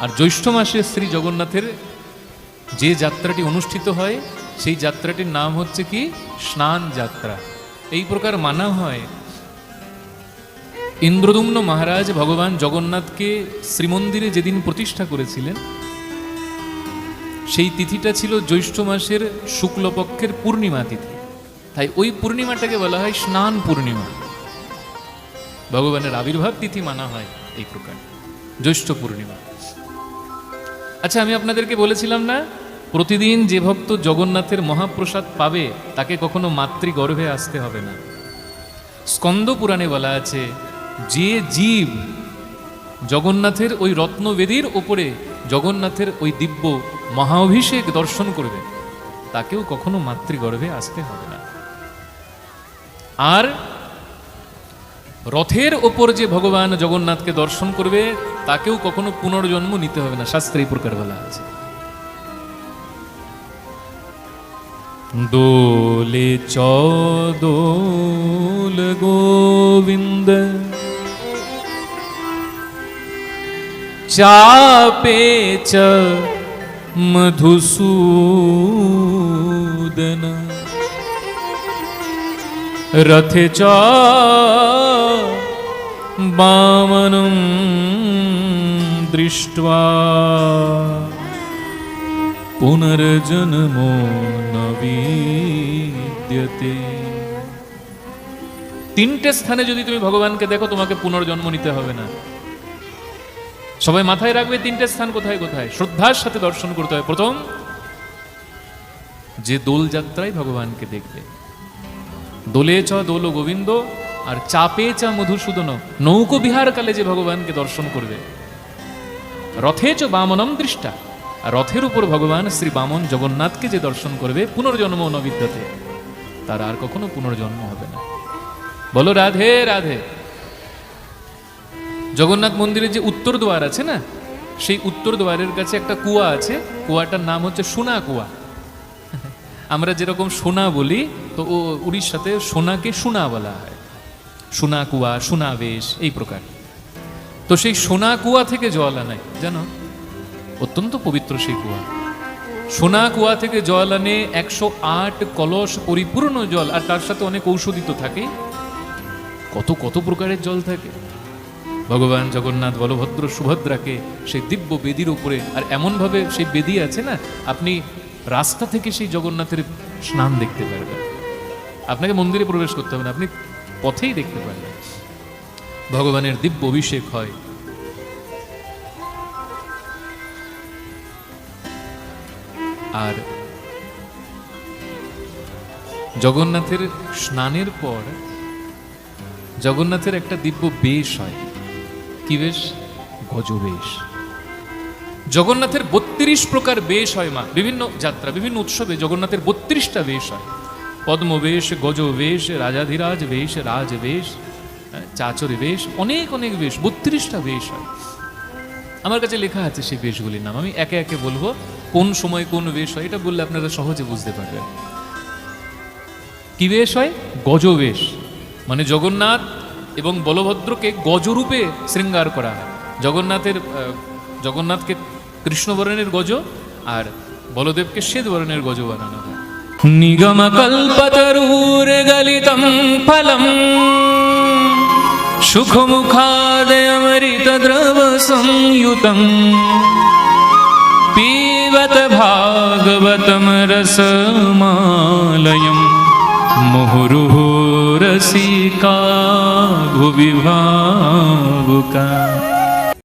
আর জ্যৈষ্ঠ মাসে শ্রী জগন্নাথের যে যাত্রাটি অনুষ্ঠিত হয় সেই যাত্রাটির নাম হচ্ছে কি স্নান যাত্রা। এই প্রকার মানা হয়। ইন্দ্রদুম্ন মহারাজ ভগবান জগন্নাথকে শ্রীমন্দিরে যেদিন প্রতিষ্ঠা করেছিলেন সেই তিথিটা ছিল জ্যৈষ্ঠ মাসের শুক্লপক্ষের পূর্ণিমা তিথি। তাই ওই পূর্ণিমাটাকে বলা হয় স্নান পূর্ণিমা। ভগবানের আবির্ভাব তিথি মানা হয় এই প্রকার জ্যৈষ্ঠ পূর্ণিমা। আচ্ছা, আমি আপনাদেরকে বলেছিলাম না, প্রতিদিন যে ভক্ত জগন্নাথের মহাপ্রসাদ পাবে তাকে কখনো মাতৃগর্ভে আসতে হবে না। স্কন্দ পুরাণে বলা আছে, যে জীব জগন্নাথের ওই রত্নবেদীর ওপরে জগন্নাথের ওই দিব্য মহাঅভিষেক দর্শন করবে তাকেও কখনো মাতৃগর্ভে আসতে হবে না। আর রথের ওপর যে ভগবান জগন্নাথকে দর্শন করবে তাকেও কখনো পুনর্জন্ম নিতে হবে না, শাস্ত্রে এই প্রকার বলা আছে। দোলে চদোল গোবিন্দ চাপে চ মধুসূদন রথে চ বামনম দৃष्ट्वा পুনর্জন্মো ন বিদ্যতে। তিনটে স্থানে যদি তুমি ভগবানকে দেখো তোমাকে পুনর্জন্ম নিতে হবে না। সবাই মাথায় রাখবে তিনটে স্থান কোথায় কোথায় শ্রদ্ধার সাথে দর্শন করতে হয়। প্রথম, যে দোল যাত্রায় ভগবানকে দেখবে, দোলে চ দোল গোবিন্দ, আর চাপে চা মধুসূদন, নৌকো বিহার কালে যে ভগবানকে দর্শন করবে। রথে চ বামনম দৃষ্টা, আর রথের উপর ভগবান শ্রী বামন জগন্নাথকে যে দর্শন করবে পুনর্জন্ম ন বিদ্যতে, তার আর কখনো পুনর্জন্ম হবে না। বলো রাধে রাধে। জগন্নাথ মন্দিরের যে উত্তর দ্বার আছে না, সেই উত্তর দ্বারের কাছে একটা কুয়া আছে, কুয়াটার নাম হচ্ছে সোনা কুয়া। আমরা যেরকম সোনা বলি, তো ও উড়িষ্যাতে সোনাকে সোনা বলা হয়, সোনা কুয়া, সোনা বেশ, এই প্রকার। তো সেই সোনা কুয়া থেকে জল আনায়, জানো, অত্যন্ত পবিত্র সেই কুয়া। সোনা কুয়া থেকে জল আনে 108 কলস পরিপূর্ণ জল, আর তার সাথে অনেক ঔষধি তো থাকে, কত কত প্রকারের জল থাকে। ভগবান জগন্নাথ বলভদ্র সুভদ্রাকে সেই দিব্য বেদির উপরে, আর এমনভাবে সেই বেদি আছে না, আপনি রাস্তা থেকে সেই জগন্নাথের স্নান দেখতে পারবেন। আপনাকে মন্দিরে প্রবেশ করতে হবে না, আপনি পথেই দেখতে পারবেন ভগবানের দিব্য অভিষেক হয়। আর জগন্নাথের স্নানের পর জগন্নাথের একটা দিব্য বেশ হয়। কি বেশ? গজবেশ। জগন্নাথের 32 প্রকার বেশ হয় মা। বিভিন্ন যাত্রা, বিভিন্ন উৎসবে জগন্নাথের 32টা বেশ হয়। পদ্মবেশ, গজবেশ, রাজাধিরাজ বেশ, রাজবেশ, চাচরে বেশ, অনেক অনেক বেশ, 32টা বেশ হয়। আমার কাছে লেখা আছে সেই বেশগুলির নাম। আমি একে একে বলবো কোন সময় কোন বেশ হয়, এটা বললে আপনারা সহজে বুঝতে পারবেন। কি বেশ হয়? গজবেশ, মানে জগন্নাথ এবং বলভদ্রকে গজরূপে শৃঙ্গার করা হয়। জগন্নাথকে কৃষ্ণবর্ণের গজ আর বলদেবকে শ্বেত বর্ণের গজ বানানো হয়। নিগম কল্পতরুর গলিতম ফলম সুখমুখাদয় অমৃত দ্রব সংযুতম পিবত ভাগবতম রসমালয়ম মুহুরুহু রসিকা ভুবি ভাবুকা।